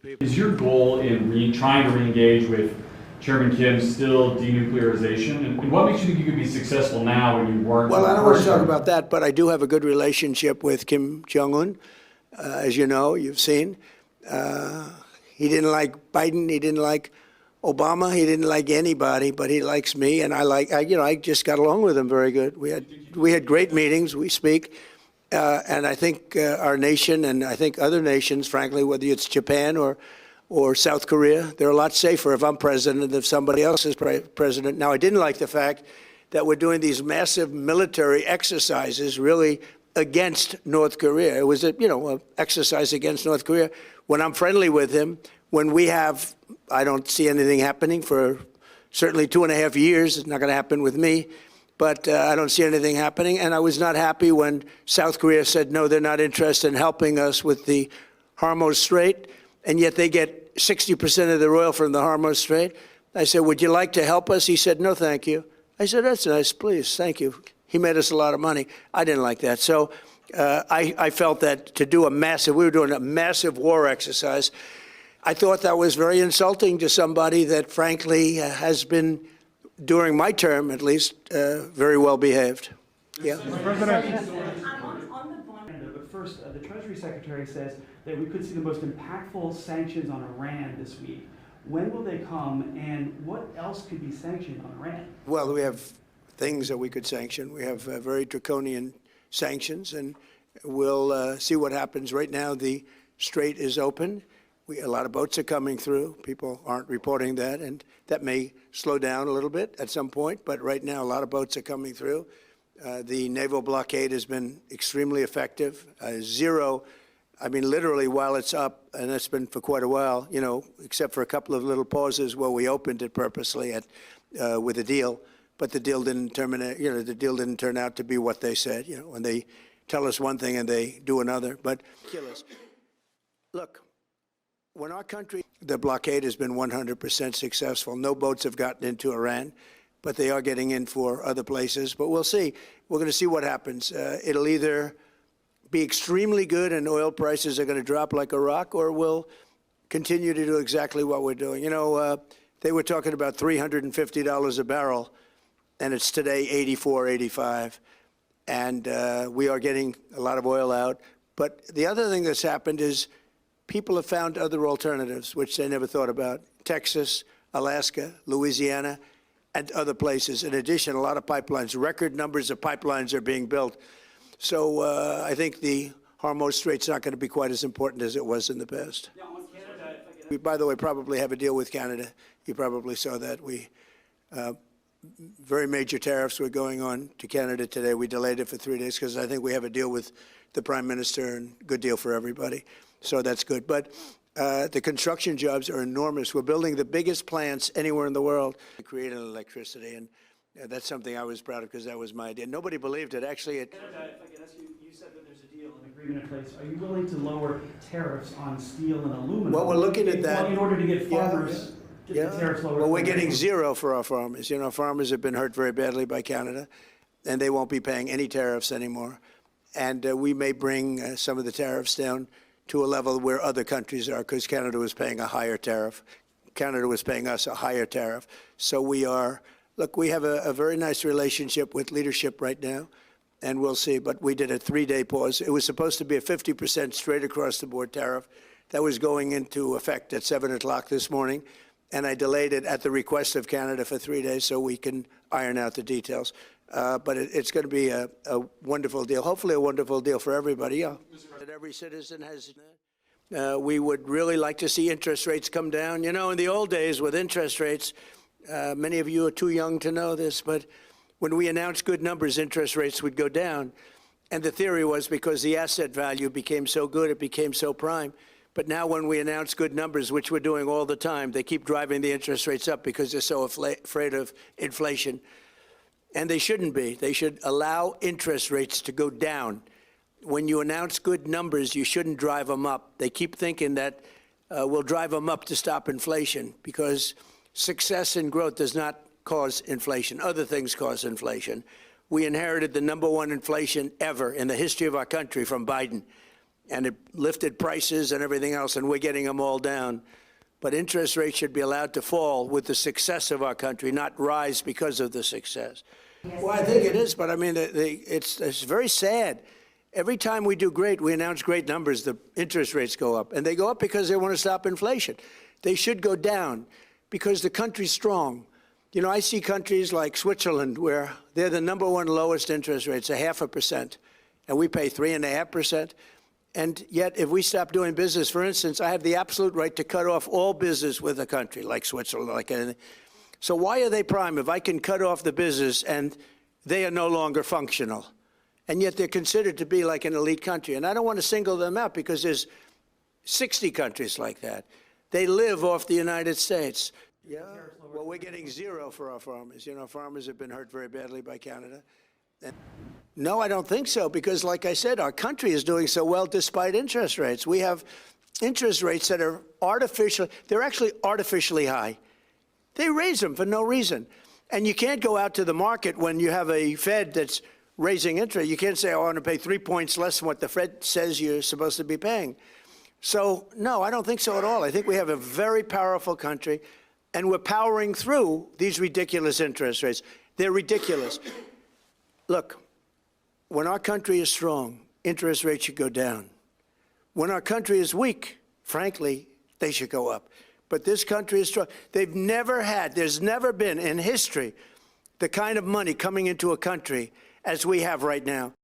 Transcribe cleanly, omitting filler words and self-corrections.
people. Is your goal in trying to re-engage with Chairman Kim still denuclearization? And what makes you think you could be successful now when you weren't? Well, I don't want to talk about that, but I do have a good relationship with Kim Jong-un. As you know, you've seen. He didn't like Biden. He didn't like Obama. He didn't like anybody, but he likes me, and I just got along with him very good. We had great meetings. We speak, and I think our nation, and I think other nations, frankly, whether it's Japan or South Korea, they're a lot safer if I'm president than if somebody else is president. Now, I didn't like the fact that we're doing these massive military exercises, really against North Korea. It was an exercise against North Korea. When I'm friendly with him, when we have, I don't see anything happening for certainly 2.5 years. It's not going to happen with me, but I don't see anything happening. And I was not happy when South Korea said, no, they're not interested in helping us with the Hormuz Strait, and yet they get 60% of their oil from the Hormuz Strait. I said, would you like to help us? He said, no, thank you. I said, that's nice, please, thank you. He made us a lot of money. I didn't like that. So I felt that to do we were doing a massive war exercise. I thought that was very insulting to somebody that, frankly, has been, during my term at least, very well behaved. Yeah. But first, the Treasury Secretary says that we could see the most impactful sanctions on Iran this week. When will they come, and what else could be sanctioned on Iran? Well, we have things that we could sanction. We have very draconian sanctions, and we'll see what happens. Right now, the strait is open. A lot of boats are coming through. People aren't reporting that, and that may slow down a little bit at some point, but right now a lot of boats are coming through. The naval blockade has been extremely effective. Zero, I mean, literally while it's up, and it's been for quite a while, except for a couple of little pauses where we opened it purposely with a deal, but the deal didn't terminate, the deal didn't turn out to be what they said, when they tell us one thing and they do another, but kill us. Look, when our country, the blockade has been 100% successful. No boats have gotten into Iran, but they are getting in for other places. But we'll see. We're going to see what happens. It'll either be extremely good and oil prices are going to drop like a rock, or we'll continue to do exactly what we're doing. They were talking about $350 a barrel, and it's today 84, 85. And we are getting a lot of oil out. But the other thing that's happened is people have found other alternatives, which they never thought about. Texas, Alaska, Louisiana, and other places. In addition, a lot of pipelines, record numbers of pipelines are being built. So I think the Hormuz Strait's not going to be quite as important as it was in the past. We, by the way, probably have a deal with Canada. You probably saw that. Very major tariffs were going on to Canada today. We delayed it for 3 days because I think we have a deal with the Prime Minister, and good deal for everybody. So that's good. But the construction jobs are enormous. We're building the biggest plants anywhere in the world to create electricity, and that's something I was proud of because that was my idea. Nobody believed it. Actually, if I could ask you, you said that there's a deal, an agreement in place. Are you willing to lower tariffs on steel and aluminum? Well, we're looking at that. In order to get farmers, get the tariffs lowered. Well, we're getting zero for our farmers. Farmers have been hurt very badly by Canada, and they won't be paying any tariffs anymore. And we may bring some of the tariffs down to a level where other countries are, because Canada was paying a higher tariff. Canada was paying us a higher tariff. So we have a very nice relationship with leadership right now, and we'll see. But we did a 3-day pause. It was supposed to be a 50% straight across the board tariff. That was going into effect at 7 o'clock this morning, and I delayed it at the request of Canada for 3 days so we can iron out the details. But it's going to be a wonderful deal, hopefully a wonderful deal for everybody. Yeah. That every citizen has. We would really like to see interest rates come down. In the old days with interest rates, many of you are too young to know this, but when we announced good numbers, interest rates would go down. And the theory was because the asset value became so good, it became so prime. But now when we announce good numbers, which we're doing all the time, they keep driving the interest rates up because they're so afraid of inflation. And they shouldn't be. They should allow interest rates to go down. When you announce good numbers, you shouldn't drive them up. They keep thinking that we'll drive them up to stop inflation, because success and growth does not cause inflation. Other things cause inflation. We inherited the #1 inflation ever in the history of our country from Biden. and it lifted prices and everything else, and we're getting them all down. But interest rates should be allowed to fall with the success of our country, not rise because of the success. Well, I think it is, but I mean, it's very sad. Every time we do great, we announce great numbers, the interest rates go up. And they go up because they want to stop inflation. They should go down because the country's strong. You know, I see countries like Switzerland where they're the #1 lowest interest rates, 0.5%, and we pay 3.5%. And yet, if we stop doing business, for instance, I have the absolute right to cut off all business with a country like Switzerland, like anything. So why are they prime if I can cut off the business and they are no longer functional? And yet they're considered to be like an elite country. And I don't want to single them out because there's 60 countries like that. They live off the United States. Yeah, well, we're getting zero for our farmers. You know, farmers have been hurt very badly by Canada. And no, I don't think so, because like I said, our country is doing so well despite interest rates. We have interest rates that are they're actually artificially high. They raise them for no reason. And you can't go out to the market when you have a Fed that's raising interest. You can't say, I want to pay 3 points less than what the Fed says you're supposed to be paying. So, no, I don't think so at all. I think we have a very powerful country, and we're powering through these ridiculous interest rates. They're ridiculous. Look, when our country is strong, interest rates should go down. When our country is weak, frankly, they should go up. But this country is strong. There's never been in history the kind of money coming into a country as we have right now.